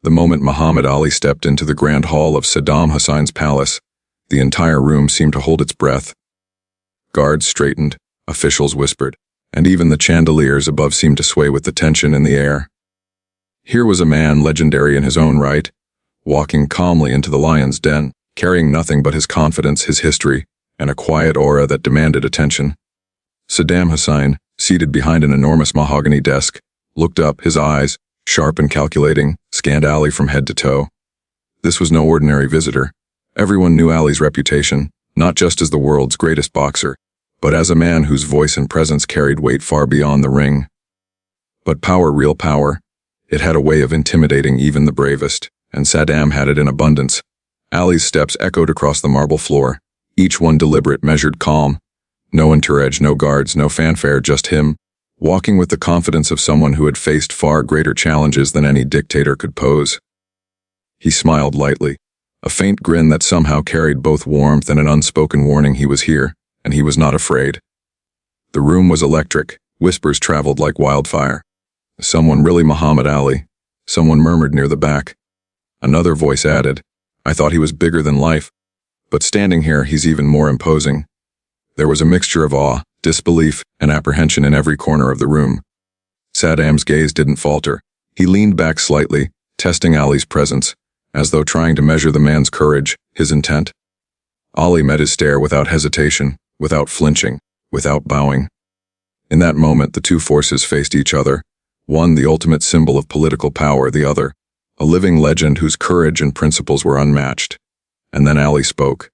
The moment Muhammad Ali stepped into the grand hall of Saddam Hussein's palace, the entire room seemed to hold its breath. Guards straightened, officials whispered, and even the chandeliers above seemed to sway with the tension in the air. Here was a man legendary in his own right, walking calmly into the lion's den, carrying nothing but his confidence, his history, and a quiet aura that demanded attention. Saddam Hussein, seated behind an enormous mahogany desk, looked up, his eyes, sharp and calculating, scanned Ali from head to toe. This was no ordinary visitor. Everyone knew Ali's reputation, not just as the world's greatest boxer, but as a man whose voice and presence carried weight far beyond the ring. But power, real power, it had a way of intimidating even the bravest, and Saddam had it in abundance. Ali's steps echoed across the marble floor, each one deliberate, measured, calm. No entourage, no guards, no fanfare, just him, walking with the confidence of someone who had faced far greater challenges than any dictator could pose. He smiled lightly, a faint grin that somehow carried both warmth and an unspoken warning he was here, and he was not afraid. The room was electric, whispers traveled like wildfire. "Someone really Muhammad Ali," someone murmured near the back. Another voice added, "I thought he was bigger than life, but standing here he's even more imposing." There was a mixture of awe, disbelief, and apprehension in every corner of the room. Saddam's gaze didn't falter. He leaned back slightly, testing Ali's presence, as though trying to measure the man's courage, his intent. Ali met his stare without hesitation, without flinching, without bowing. In that moment, the two forces faced each other, one the ultimate symbol of political power, the other a living legend whose courage and principles were unmatched. And then Ali spoke,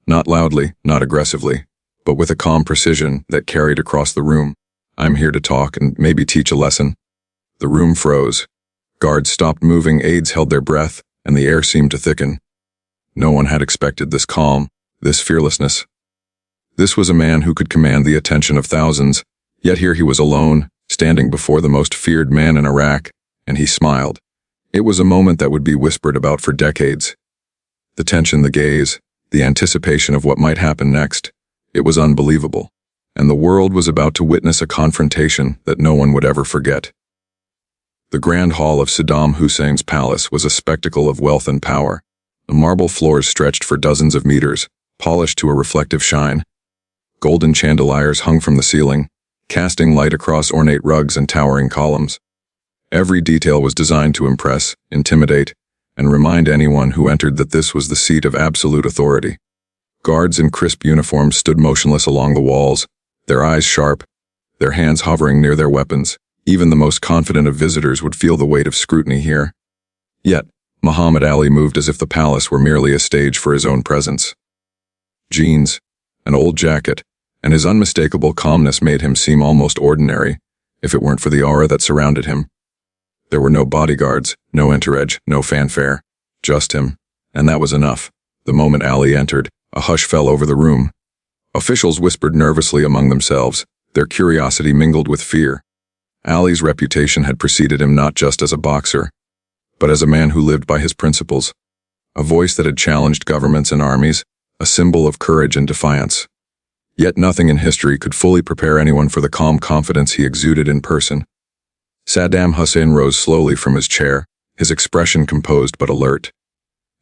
not loudly, not aggressively, but with a calm precision that carried across the room. "I'm here to talk and maybe teach a lesson." The room froze. Guards stopped moving, aides held their breath, and the air seemed to thicken. No one had expected this calm, this fearlessness. This was a man who could command the attention of thousands, yet here he was alone, standing before the most feared man in Iraq, and he smiled. It was a moment that would be whispered about for decades. The tension, the gaze, the anticipation of what might happen next. It was unbelievable, and the world was about to witness a confrontation that no one would ever forget. The grand hall of Saddam Hussein's palace was a spectacle of wealth and power. The marble floors stretched for dozens of meters, polished to a reflective shine. Golden chandeliers hung from the ceiling, casting light across ornate rugs and towering columns. Every detail was designed to impress, intimidate, and remind anyone who entered that this was the seat of absolute authority. Guards in crisp uniforms stood motionless along the walls, their eyes sharp, their hands hovering near their weapons. Even the most confident of visitors would feel the weight of scrutiny here. Yet, Muhammad Ali moved as if the palace were merely a stage for his own presence. Jeans, an old jacket, and his unmistakable calmness made him seem almost ordinary, if it weren't for the aura that surrounded him. There were no bodyguards, no entourage, no fanfare, just him, and that was enough. The moment Ali entered, a hush fell over the room. Officials whispered nervously among themselves, their curiosity mingled with fear. Ali's reputation had preceded him not just as a boxer, but as a man who lived by his principles, a voice that had challenged governments and armies, a symbol of courage and defiance. Yet nothing in history could fully prepare anyone for the calm confidence he exuded in person. Saddam Hussein rose slowly from his chair, his expression composed but alert.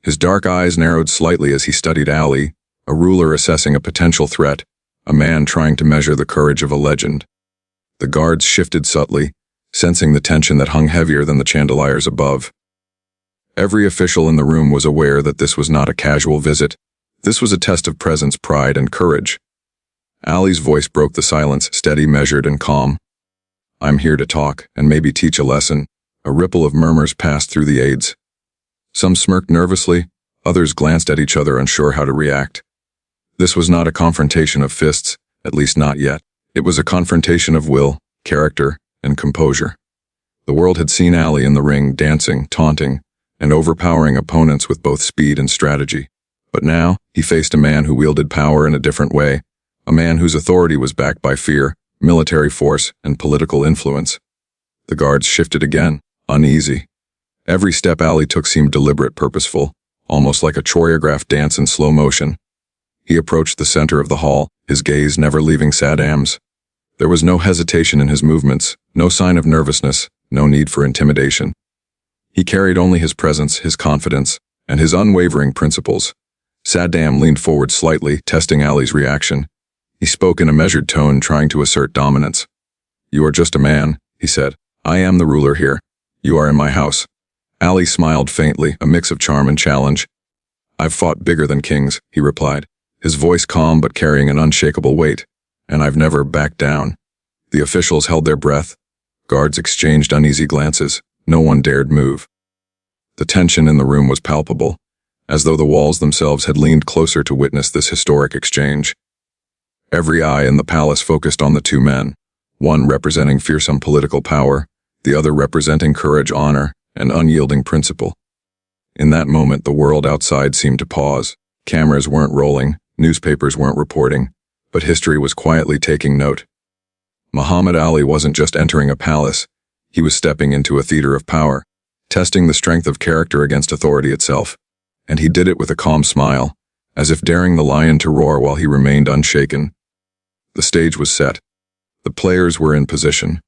His dark eyes narrowed slightly as he studied Ali, a ruler assessing a potential threat, a man trying to measure the courage of a legend. The guards shifted subtly, sensing the tension that hung heavier than the chandeliers above. Every official in the room was aware that this was not a casual visit. This was a test of presence, pride, and courage. Ali's voice broke the silence, steady, measured, and calm. "I'm here to talk, and maybe teach a lesson." A ripple of murmurs passed through the aides. Some smirked nervously, others glanced at each other unsure how to react. This was not a confrontation of fists, at least not yet. It was a confrontation of will, character, and composure. The world had seen Ali in the ring dancing, taunting, and overpowering opponents with both speed and strategy. But now, he faced a man who wielded power in a different way, a man whose authority was backed by fear, military force, and political influence. The guards shifted again, uneasy. Every step Ali took seemed deliberate, purposeful, almost like a choreographed dance in slow motion. He approached the center of the hall, his gaze never leaving Saddam's. There was no hesitation in his movements, no sign of nervousness, no need for intimidation. He carried only his presence, his confidence, and his unwavering principles. Saddam leaned forward slightly, testing Ali's reaction. He spoke in a measured tone, trying to assert dominance. "You are just a man," he said. "I am the ruler here. You are in my house." Ali smiled faintly, a mix of charm and challenge. "I've fought bigger than kings," he replied, his voice calm but carrying an unshakable weight. "And I've never backed down." The officials held their breath. Guards exchanged uneasy glances. No one dared move. The tension in the room was palpable, as though the walls themselves had leaned closer to witness this historic exchange. Every eye in the palace focused on the two men, one representing fearsome political power, the other representing courage, honor, and unyielding principle. In that moment, the world outside seemed to pause. Cameras weren't rolling, newspapers weren't reporting, but history was quietly taking note. Muhammad Ali wasn't just entering a palace, he was stepping into a theater of power, testing the strength of character against authority itself. And he did it with a calm smile, as if daring the lion to roar while he remained unshaken. The stage was set. The players were in position.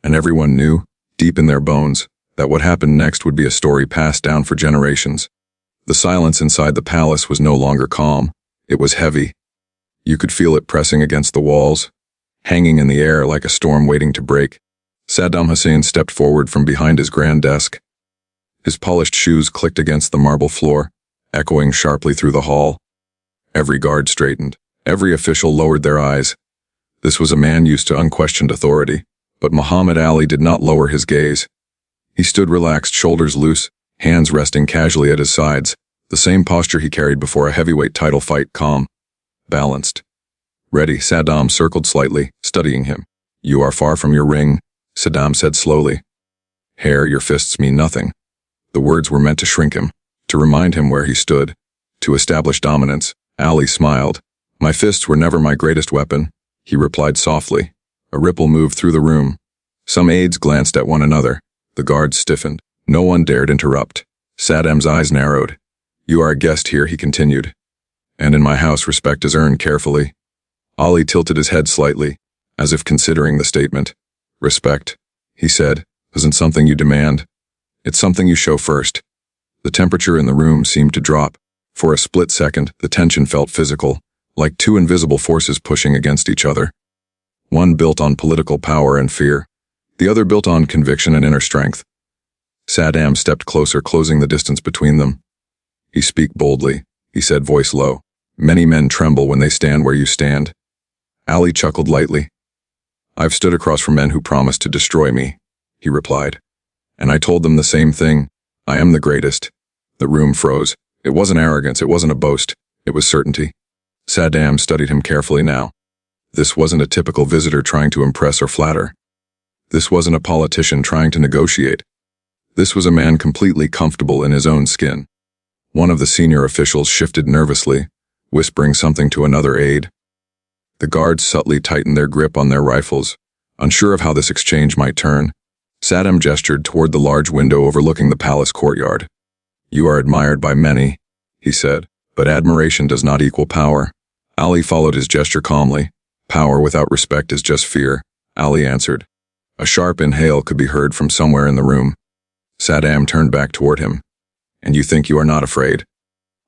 And everyone knew, deep in their bones, that what happened next would be a story passed down for generations. The silence inside the palace was no longer calm. It was heavy. You could feel it pressing against the walls, hanging in the air like a storm waiting to break. Saddam Hussein stepped forward from behind his grand desk. His polished shoes clicked against the marble floor, echoing sharply through the hall. Every guard straightened. Every official lowered their eyes. This was a man used to unquestioned authority, but Muhammad Ali did not lower his gaze. He stood relaxed, shoulders loose, hands resting casually at his sides, the same posture he carried before a heavyweight title fight, calm, balanced. "Ready," Saddam circled slightly, studying him. "You are far from your ring," Saddam said slowly. "Hair, your fists mean nothing." The words were meant to shrink him, to remind him where he stood, to establish dominance. Ali smiled. "My fists were never my greatest weapon," he replied softly. A ripple moved through the room. Some aides glanced at one another. The guards stiffened. No one dared interrupt. Saddam's eyes narrowed. "You are a guest here," he continued. "And in my house, respect is earned carefully." Ali tilted his head slightly, as if considering the statement. "Respect," he said, "isn't something you demand. It's something you show first." The temperature in the room seemed to drop. For a split second, the tension felt physical, like two invisible forces pushing against each other. One built on political power and fear, the other built on conviction and inner strength. Saddam stepped closer, closing the distance between them. "You speak boldly," he said, voice low. "Many men tremble when they stand where you stand." Ali chuckled lightly. "I've stood across from men who promised to destroy me," he replied. "And I told them the same thing. I am the greatest." The room froze. It wasn't arrogance, it wasn't a boast, it was certainty. Saddam studied him carefully now. This wasn't a typical visitor trying to impress or flatter. This wasn't a politician trying to negotiate. This was a man completely comfortable in his own skin. One of the senior officials shifted nervously, whispering something to another aide. The guards subtly tightened their grip on their rifles, unsure of how this exchange might turn. Saddam gestured toward the large window overlooking the palace courtyard. "You are admired by many," he said, "but admiration does not equal power." Ali followed his gesture calmly. "Power without respect is just fear," Ali answered. A sharp inhale could be heard from somewhere in the room. Saddam turned back toward him. "And you think you are not afraid?"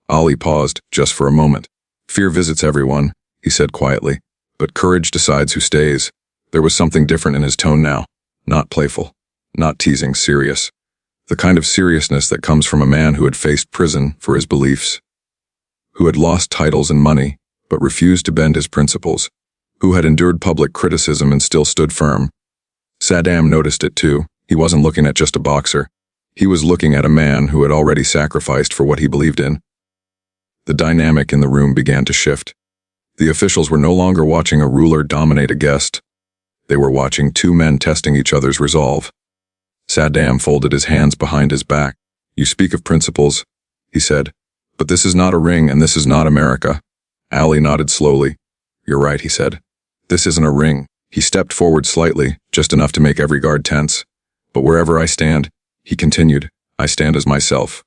Ali paused, just for a moment. "Fear visits everyone," he said quietly, "but courage decides who stays." There was something different in his tone now, not playful, not teasing, serious. The kind of seriousness that comes from a man who had faced prison for his beliefs, who had lost titles and money, but refused to bend his principles, who had endured public criticism and still stood firm. Saddam noticed it too. He wasn't looking at just a boxer. He was looking at a man who had already sacrificed for what he believed in. The dynamic in the room began to shift. The officials were no longer watching a ruler dominate a guest. They were watching two men testing each other's resolve. Saddam folded his hands behind his back. "You speak of principles," he said, "but this is not a ring and this is not America." Ali nodded slowly. "You're right," he said. "This isn't a ring." He stepped forward slightly, just enough to make every guard tense. "But wherever I stand," he continued, "I stand as myself.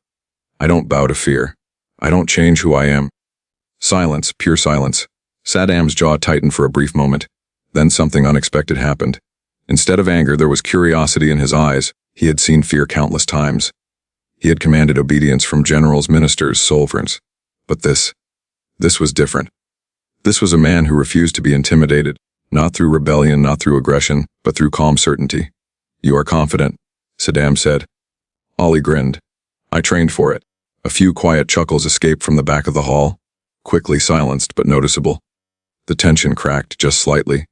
I don't bow to fear. I don't change who I am." Silence, pure silence. Saddam's jaw tightened for a brief moment. Then something unexpected happened. Instead of anger, there was curiosity in his eyes. He had seen fear countless times. He had commanded obedience from generals, ministers, sovereigns. But this was different. This was a man who refused to be intimidated, not through rebellion, not through aggression, but through calm certainty. "You are confident," Saddam said. Ali grinned. "I trained for it." A few quiet chuckles escaped from the back of the hall, quickly silenced but noticeable. The tension cracked just slightly.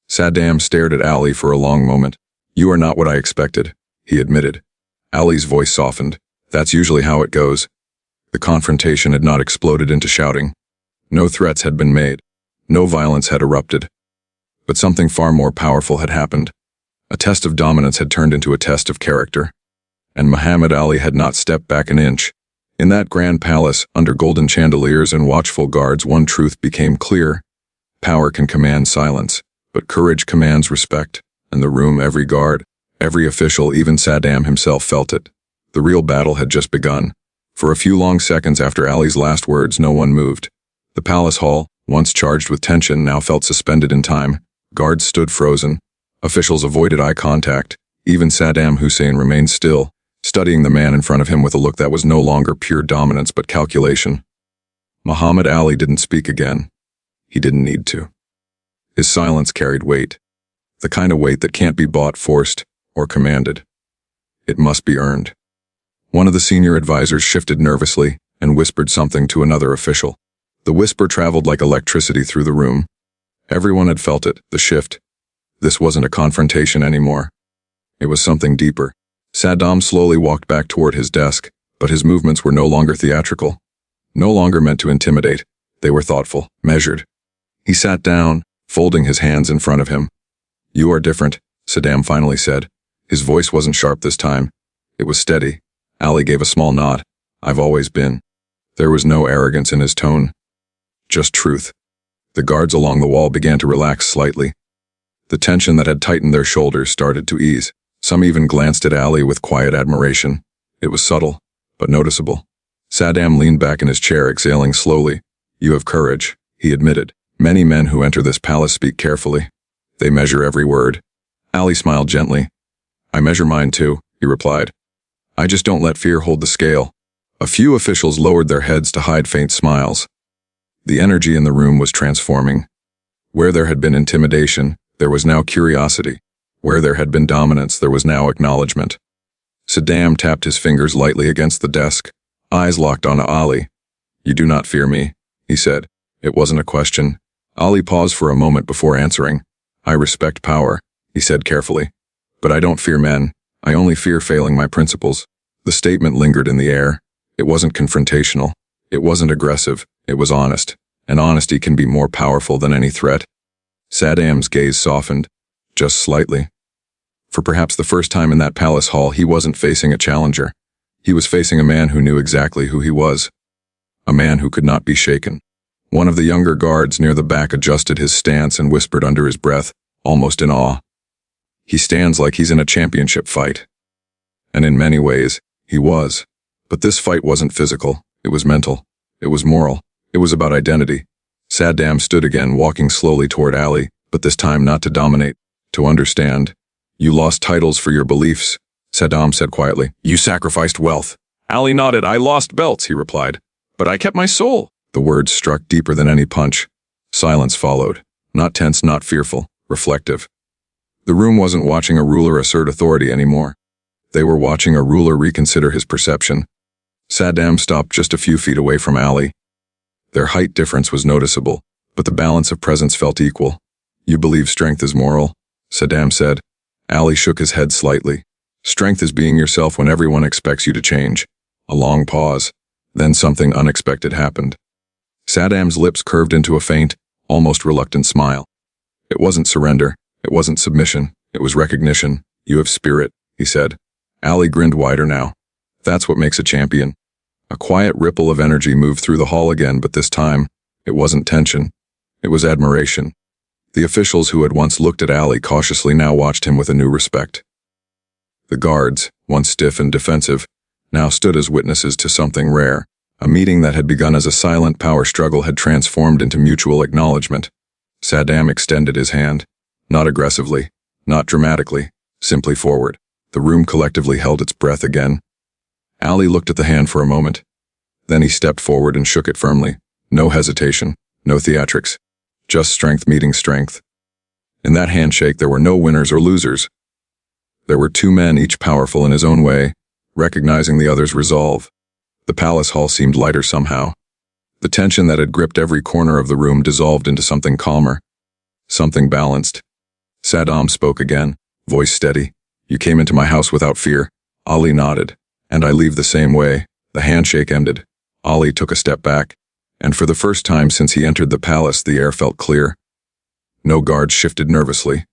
Saddam stared at Ali for a long moment. "You are not what I expected," he admitted. Ali's voice softened. "That's usually how it goes." The confrontation had not exploded into shouting. No threats had been made. No violence had erupted. But something far more powerful had happened. A test of dominance had turned into a test of character. And Muhammad Ali had not stepped back an inch. In that grand palace, under golden chandeliers and watchful guards, one truth became clear. Power can command silence, but courage commands respect. In the room, every guard, every official, even Saddam himself felt it. The real battle had just begun. For a few long seconds after Ali's last words, no one moved. The palace hall, once charged with tension, now felt suspended in time. Guards stood frozen. Officials avoided eye contact. Even Saddam Hussein remained still, studying the man in front of him with a look that was no longer pure dominance but calculation. Muhammad Ali didn't speak again. He didn't need to. His silence carried weight. The kind of weight that can't be bought, forced, or commanded. It must be earned. One of the senior advisors shifted nervously and whispered something to another official. The whisper traveled like electricity through the room. Everyone had felt it, the shift. This wasn't a confrontation anymore. It was something deeper. Saddam slowly walked back toward his desk, but his movements were no longer theatrical. No longer meant to intimidate. They were thoughtful, measured. He sat down, folding his hands in front of him. "You are different," Saddam finally said. His voice wasn't sharp this time. It was steady. Ali gave a small nod. "I've always been." There was no arrogance in his tone. Just truth. The guards along the wall began to relax slightly. The tension that had tightened their shoulders started to ease. Some even glanced at Ali with quiet admiration. It was subtle, but noticeable. Saddam leaned back in his chair, exhaling slowly. "You have courage," he admitted. "Many men who enter this palace speak carefully. They measure every word." Ali smiled gently. "I measure mine too," he replied. "I just don't let fear hold the scale." A few officials lowered their heads to hide faint smiles. The energy in the room was transforming. Where there had been intimidation, there was now curiosity. Where there had been dominance, there was now acknowledgement. Saddam tapped his fingers lightly against the desk, eyes locked on Ali. "You do not fear me," he said. It wasn't a question. Ali paused for a moment before answering. "I respect power," he said carefully. "But I don't fear men. I only fear failing my principles." The statement lingered in the air. It wasn't confrontational. It wasn't aggressive. It was honest. And honesty can be more powerful than any threat. Saddam's gaze softened, just slightly. For perhaps the first time in that palace hall, he wasn't facing a challenger. He was facing a man who knew exactly who he was. A man who could not be shaken. One of the younger guards near the back adjusted his stance and whispered under his breath, almost in awe. "He stands like he's in a championship fight." And in many ways, he was. But this fight wasn't physical. It was mental. It was moral. It was about identity. Saddam stood again, walking slowly toward Ali, but this time not to dominate, to understand. "You lost titles for your beliefs," Saddam said quietly. "You sacrificed wealth." Ali nodded. "I lost belts," he replied. "But I kept my soul." The words struck deeper than any punch. Silence followed. Not tense, not fearful, reflective. The room wasn't watching a ruler assert authority anymore. They were watching a ruler reconsider his perception. Saddam stopped just a few feet away from Ali. Their height difference was noticeable, but the balance of presence felt equal. "You believe strength is moral?" Saddam said. Ali shook his head slightly. "Strength is being yourself when everyone expects you to change." A long pause. Then something unexpected happened. Saddam's lips curved into a faint, almost reluctant smile. It wasn't surrender. It wasn't submission. It was recognition. "You have spirit," he said. Ali grinned wider now. "That's what makes a champion." A quiet ripple of energy moved through the hall again, but this time, it wasn't tension. It was admiration. The officials who had once looked at Ali cautiously now watched him with a new respect. The guards, once stiff and defensive, now stood as witnesses to something rare. A meeting that had begun as a silent power struggle had transformed into mutual acknowledgement. Saddam extended his hand. Not aggressively, not dramatically, simply forward. The room collectively held its breath again. Ali looked at the hand for a moment. Then he stepped forward and shook it firmly. No hesitation, no theatrics. Just strength meeting strength. In that handshake there were no winners or losers. There were two men, each powerful in his own way, recognizing the other's resolve. The palace hall seemed lighter somehow. The tension that had gripped every corner of the room dissolved into something calmer, something balanced. Saddam spoke again, voice steady. You came into my house without fear. Ali nodded. And I leave the same way. The handshake ended. Ali took a step back, and for the first time since he entered the palace, the air felt clear. No guards shifted nervously.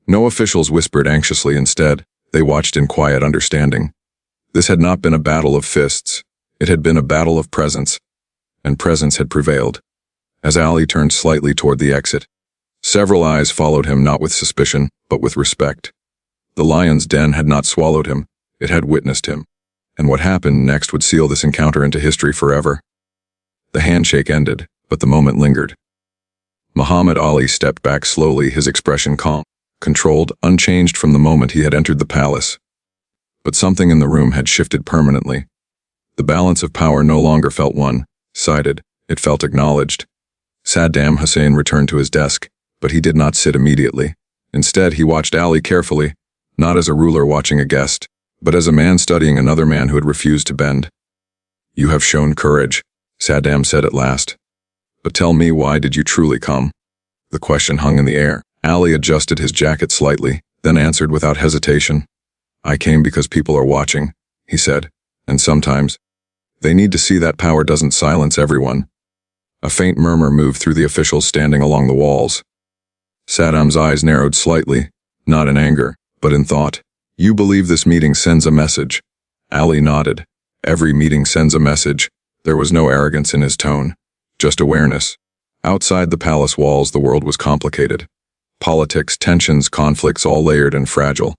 No officials whispered anxiously. Instead, they watched in quiet understanding. This had not been a battle of fists. It had been a battle of presence, and presence had prevailed. As Ali turned slightly toward the exit, several eyes followed him, not with suspicion, but with respect. The lion's den had not swallowed him, it had witnessed him. And what happened next would seal this encounter into history forever. The handshake ended, but the moment lingered. Muhammad Ali stepped back slowly, his expression calm, controlled, unchanged from the moment he had entered the palace. But something in the room had shifted permanently. The balance of power no longer felt one-sided, it felt acknowledged. Saddam Hussein returned to his desk, but he did not sit immediately. Instead, he watched Ali carefully, not as a ruler watching a guest, but as a man studying another man who had refused to bend. You have shown courage, Saddam said at last. But tell me, why did you truly come? The question hung in the air. Ali adjusted his jacket slightly, then answered without hesitation. I came because people are watching, he said, and sometimes they need to see that power doesn't silence everyone. A faint murmur moved through the officials standing along the walls. Saddam's eyes narrowed slightly, not in anger, but in thought. You believe this meeting sends a message? Ali nodded. Every meeting sends a message. There was no arrogance in his tone, just awareness. Outside the palace walls, the world was complicated. Politics, tensions, conflicts, all layered and fragile.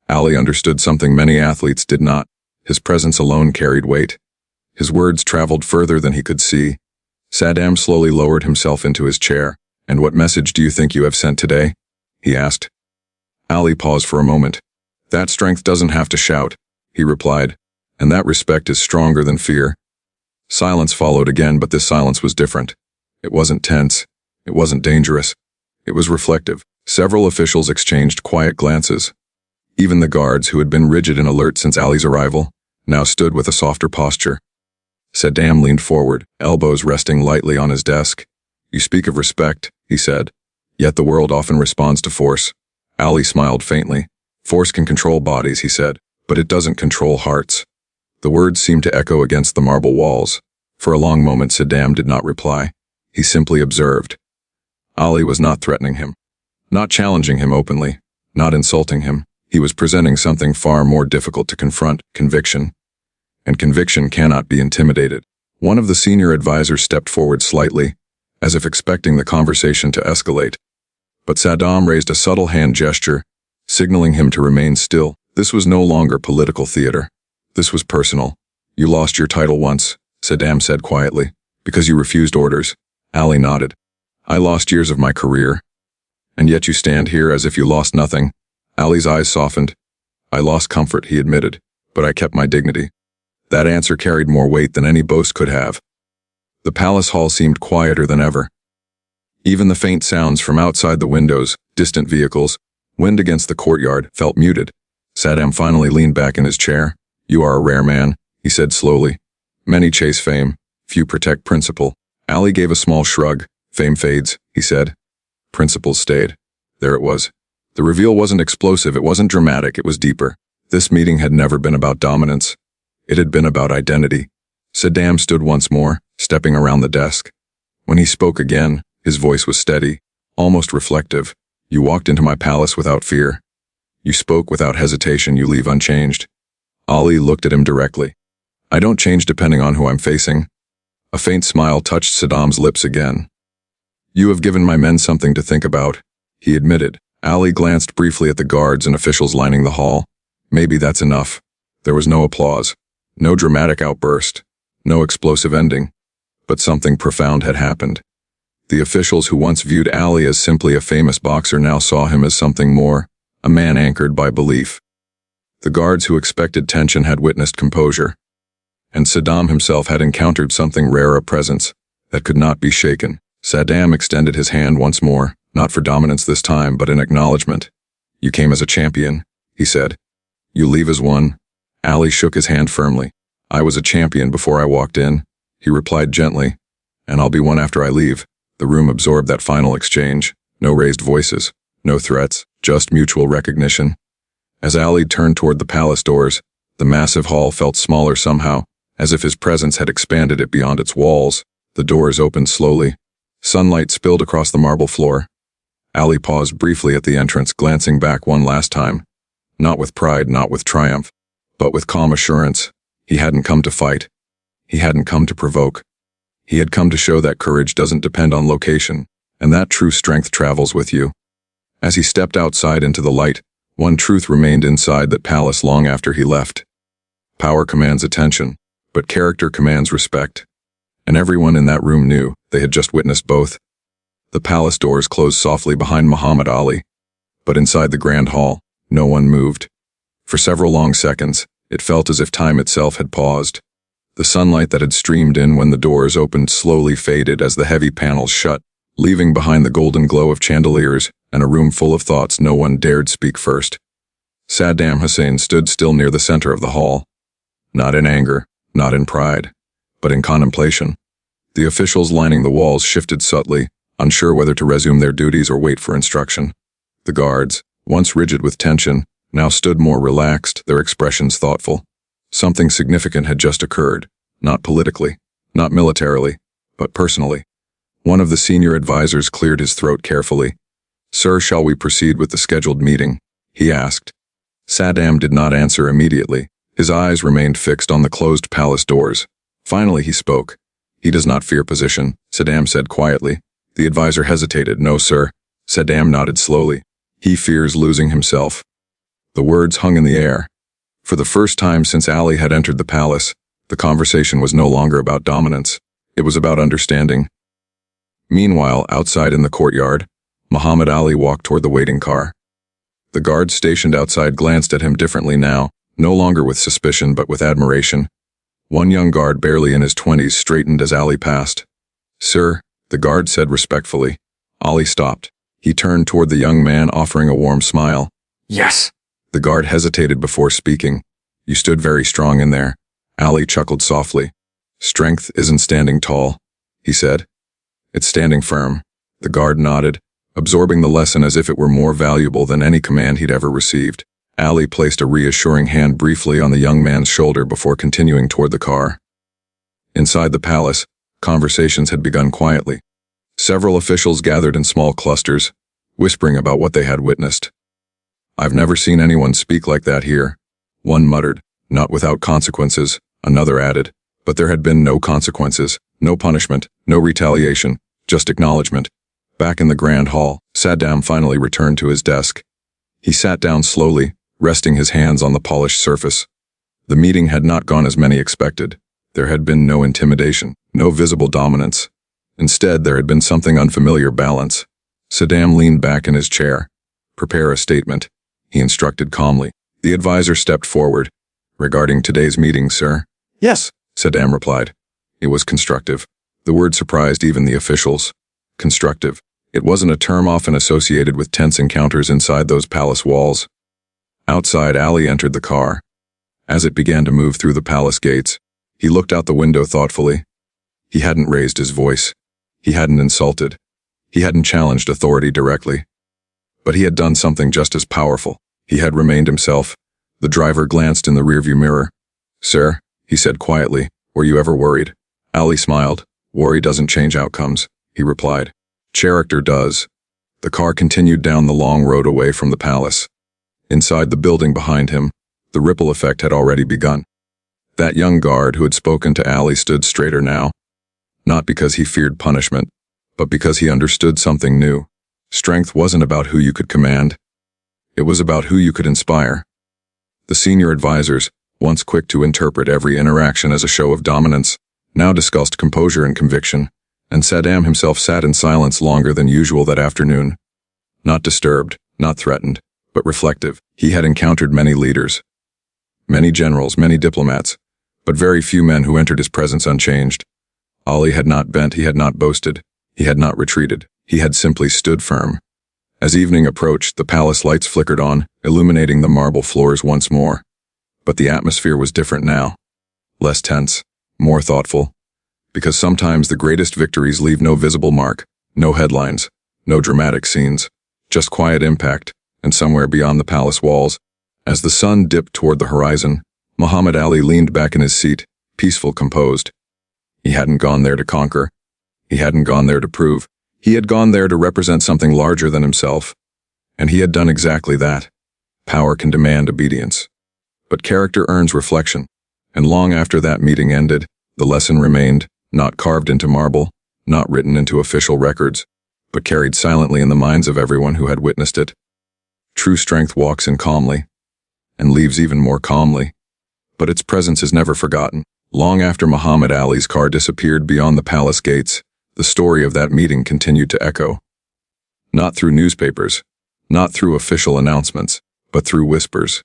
Ali understood something many athletes did not. His presence alone carried weight. His words traveled further than he could see. Saddam slowly lowered himself into his chair. And what message do you think you have sent today? He asked. Ali paused for a moment. That strength doesn't have to shout, he replied, and that respect is stronger than fear. Silence followed again, but this silence was different. It wasn't tense. It wasn't dangerous. It was reflective. Several officials exchanged quiet glances. Even the guards, who had been rigid and alert since Ali's arrival, now stood with a softer posture. Saddam leaned forward, elbows resting lightly on his desk. You speak of respect, he said. Yet the world often responds to force. Ali smiled faintly. Force can control bodies, he said, but it doesn't control hearts. The words seemed to echo against the marble walls. For a long moment, Saddam did not reply. He simply observed. Ali was not threatening him, not challenging him openly, not insulting him. He was presenting something far more difficult to confront, conviction. And conviction cannot be intimidated. One of the senior advisors stepped forward slightly, as if expecting the conversation to escalate. But Saddam raised a subtle hand gesture, signaling him to remain still. This was no longer political theater. This was personal. You lost your title once, Saddam said quietly, because you refused orders. Ali nodded. I lost years of my career. And yet you stand here as if you lost nothing. Ali's eyes softened. I lost comfort, he admitted, but I kept my dignity. That answer carried more weight than any boast could have. The palace hall seemed quieter than ever. Even the faint sounds from outside the windows, distant vehicles, wind against the courtyard, felt muted. Saddam finally leaned back in his chair. You are a rare man, he said slowly. Many chase fame, few protect principle. Ali gave a small shrug. Fame fades, he said. Principles stayed. There it was. The reveal wasn't explosive, it wasn't dramatic, it was deeper. This meeting had never been about dominance. It had been about identity. Saddam stood once more, stepping around the desk. When he spoke again, his voice was steady, almost reflective. You walked into my palace without fear. You spoke without hesitation, you leave unchanged. Ali looked at him directly. I don't change depending on who I'm facing. A faint smile touched Saddam's lips again. You have given my men something to think about, he admitted. Ali glanced briefly at the guards and officials lining the hall. Maybe that's enough. There was no applause, no dramatic outburst, no explosive ending. But something profound had happened. The officials who once viewed Ali as simply a famous boxer now saw him as something more, a man anchored by belief. The guards who expected tension had witnessed composure. And Saddam himself had encountered something rare, a presence that could not be shaken. Saddam extended his hand once more, not for dominance this time, but in acknowledgement. "You came as a champion," he said. "You leave as one." Ali shook his hand firmly. "I was a champion before I walked in," he replied gently, "and I'll be one after I leave." The room absorbed that final exchange. No raised voices, no threats, just mutual recognition. As Ali turned toward the palace doors, the massive hall felt smaller somehow, as if his presence had expanded it beyond its walls. The doors opened slowly. Sunlight spilled across the marble floor. Ali paused briefly at the entrance, glancing back one last time. Not with pride, not with triumph, but with calm assurance. He hadn't come to fight. He hadn't come to provoke. He had come to show that courage doesn't depend on location, and that true strength travels with you. As he stepped outside into the light, one truth remained inside that palace long after he left. Power commands attention, but character commands respect. And everyone in that room knew they had just witnessed both. The palace doors closed softly behind Muhammad Ali, but inside the grand hall, no one moved. For several long seconds, it felt as if time itself had paused. The sunlight that had streamed in when the doors opened slowly faded as the heavy panels shut, leaving behind the golden glow of chandeliers and a room full of thoughts no one dared speak first. Saddam Hussein stood still near the center of the hall. Not in anger, not in pride, but in contemplation. The officials lining the walls shifted subtly, unsure whether to resume their duties or wait for instruction. The guards, once rigid with tension, now stood more relaxed, their expressions thoughtful. Something significant had just occurred, not politically, not militarily, but personally. One of the senior advisors cleared his throat carefully. "Sir, shall we proceed with the scheduled meeting?" he asked. Saddam did not answer immediately. His eyes remained fixed on the closed palace doors. Finally he spoke. "He does not fear position," Saddam said quietly. The advisor hesitated. "No, sir." Saddam nodded slowly. "He fears losing himself." The words hung in the air. For the first time since Ali had entered the palace, the conversation was no longer about dominance. It was about understanding. Meanwhile, outside in the courtyard, Muhammad Ali walked toward the waiting car. The guards stationed outside glanced at him differently now, no longer with suspicion but with admiration. One young guard, barely in his 20s, straightened as Ali passed. "Sir," the guard said respectfully. Ali stopped. He turned toward the young man, offering a warm smile. "Yes." The guard hesitated before speaking. "You stood very strong in there." Ali chuckled softly. "Strength isn't standing tall," he said. "It's standing firm." The guard nodded, absorbing the lesson as if it were more valuable than any command he'd ever received. Ali placed a reassuring hand briefly on the young man's shoulder before continuing toward the car. Inside the palace, conversations had begun quietly. Several officials gathered in small clusters, whispering about what they had witnessed. "I've never seen anyone speak like that here," one muttered. "Not without consequences," another added. But there had been no consequences, no punishment, no retaliation, just acknowledgement. Back in the grand hall, Saddam finally returned to his desk. He sat down slowly, resting his hands on the polished surface. The meeting had not gone as many expected. There had been no intimidation, no visible dominance. Instead, there had been something unfamiliar: balance. Saddam leaned back in his chair. "Prepare a statement," he instructed calmly. The advisor stepped forward. "Regarding today's meeting, sir?" "Yes," Saddam replied. It was constructive. The word surprised even the officials. Constructive. It wasn't a term often associated with tense encounters inside those palace walls. Outside, Ali entered the car. As it began to move through the palace gates, he looked out the window thoughtfully. He hadn't raised his voice. He hadn't insulted. He hadn't challenged authority directly. But he had done something just as powerful. He had remained himself. The driver glanced in the rearview mirror. "Sir," he said quietly, "were you ever worried?" Ali smiled. "Worry doesn't change outcomes," he replied. "Character does." The car continued down the long road away from the palace. Inside the building behind him, the ripple effect had already begun. That young guard who had spoken to Ali stood straighter now. Not because he feared punishment, but because he understood something new. Strength wasn't about who you could command. It was about who you could inspire. The senior advisors, once quick to interpret every interaction as a show of dominance, now discussed composure and conviction, and Saddam himself sat in silence longer than usual that afternoon. Not disturbed, not threatened, but reflective. He had encountered many leaders, many generals, many diplomats, but very few men who entered his presence unchanged. Ali had not bent, he had not boasted, he had not retreated, he had simply stood firm. As evening approached, the palace lights flickered on, illuminating the marble floors once more. But the atmosphere was different now. Less tense, more thoughtful. Because sometimes the greatest victories leave no visible mark, no headlines, no dramatic scenes, just quiet impact, and somewhere beyond the palace walls, as the sun dipped toward the horizon, Muhammad Ali leaned back in his seat, peaceful, composed. He hadn't gone there to conquer. He hadn't gone there to prove. He had gone there to represent something larger than himself. And he had done exactly that. Power can demand obedience. But character earns reflection. And long after that meeting ended, the lesson remained, not carved into marble, not written into official records, but carried silently in the minds of everyone who had witnessed it. True strength walks in calmly, and leaves even more calmly. But its presence is never forgotten. Long after Muhammad Ali's car disappeared beyond the palace gates, the story of that meeting continued to echo. Not through newspapers, not through official announcements, but through whispers,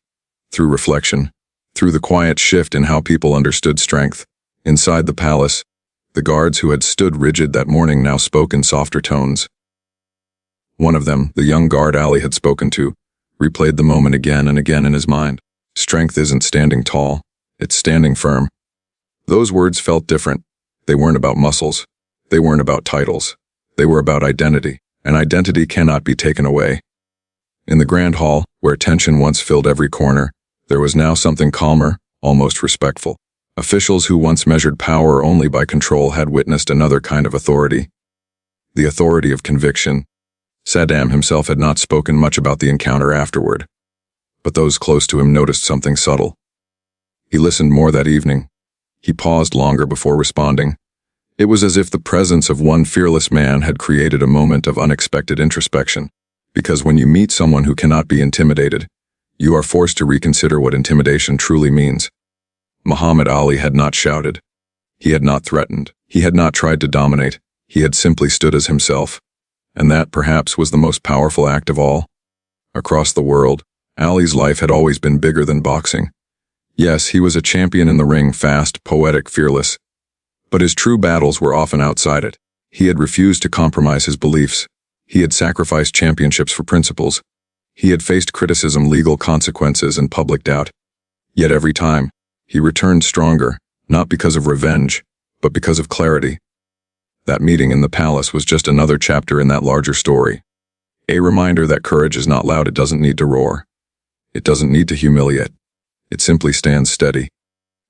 through reflection, through the quiet shift in how people understood strength. Inside the palace, the guards who had stood rigid that morning now spoke in softer tones. One of them, the young guard Ali had spoken to, replayed the moment again and again in his mind. Strength isn't standing tall, it's standing firm. Those words felt different. They weren't about muscles. They weren't about titles. They were about identity, and identity cannot be taken away. In the grand hall, where tension once filled every corner, there was now something calmer, almost respectful. Officials who once measured power only by control had witnessed another kind of authority. The authority of conviction. Saddam himself had not spoken much about the encounter afterward, but those close to him noticed something subtle. He listened more that evening. He paused longer before responding. It was as if the presence of one fearless man had created a moment of unexpected introspection, because when you meet someone who cannot be intimidated, you are forced to reconsider what intimidation truly means. Muhammad Ali had not shouted. He had not threatened. He had not tried to dominate. He had simply stood as himself. And that, perhaps, was the most powerful act of all. Across the world, Ali's life had always been bigger than boxing. Yes, he was a champion in the ring, fast, poetic, fearless. But his true battles were often outside it. He had refused to compromise his beliefs. He had sacrificed championships for principles. He had faced criticism, legal consequences, and public doubt. Yet every time, he returned stronger, not because of revenge, but because of clarity. That meeting in the palace was just another chapter in that larger story. A reminder that courage is not loud, it doesn't need to roar. It doesn't need to humiliate. It simply stands steady.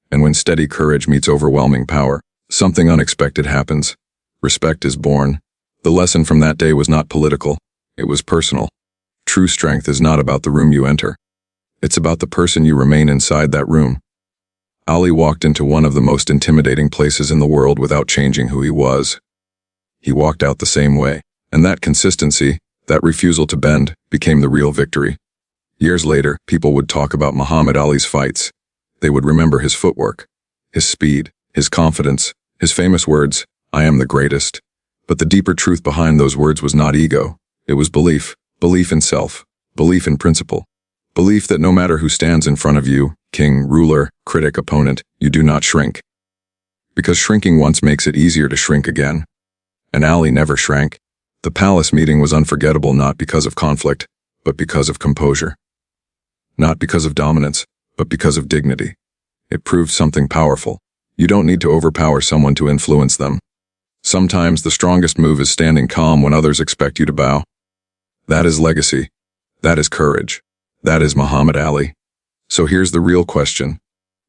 And when steady courage meets overwhelming power, something unexpected happens. Respect is born. The lesson from that day was not political. It was personal. True strength is not about the room you enter. It's about the person you remain inside that room. Ali walked into one of the most intimidating places in the world without changing who he was. He walked out the same way, and that consistency, that refusal to bend, became the real victory. Years later, people would talk about Muhammad Ali's fights. They would remember his footwork, his speed, his confidence, his famous words, "I am the greatest." But the deeper truth behind those words was not ego. It was belief. Belief in self. Belief in principle. Belief that no matter who stands in front of you, king, ruler, critic, opponent, you do not shrink. Because shrinking once makes it easier to shrink again. And Ali never shrank. The palace meeting was unforgettable not because of conflict, but because of composure. Not because of dominance, but because of dignity. It proved something powerful. You don't need to overpower someone to influence them. Sometimes the strongest move is standing calm when others expect you to bow. That is legacy. That is courage. That is Muhammad Ali. So here's the real question.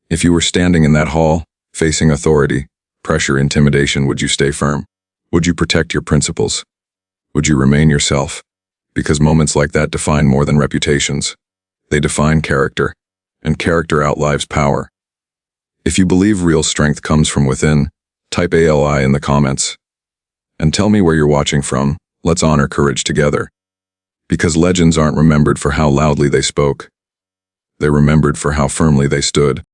If you were standing in that hall, facing authority, pressure, intimidation, would you stay firm? Would you protect your principles? Would you remain yourself? Because moments like that define more than reputations. They define character, and character outlives power. If you believe real strength comes from within, type ALI in the comments. And tell me where you're watching from. Let's honor courage together. Because legends aren't remembered for how loudly they spoke. They're remembered for how firmly they stood.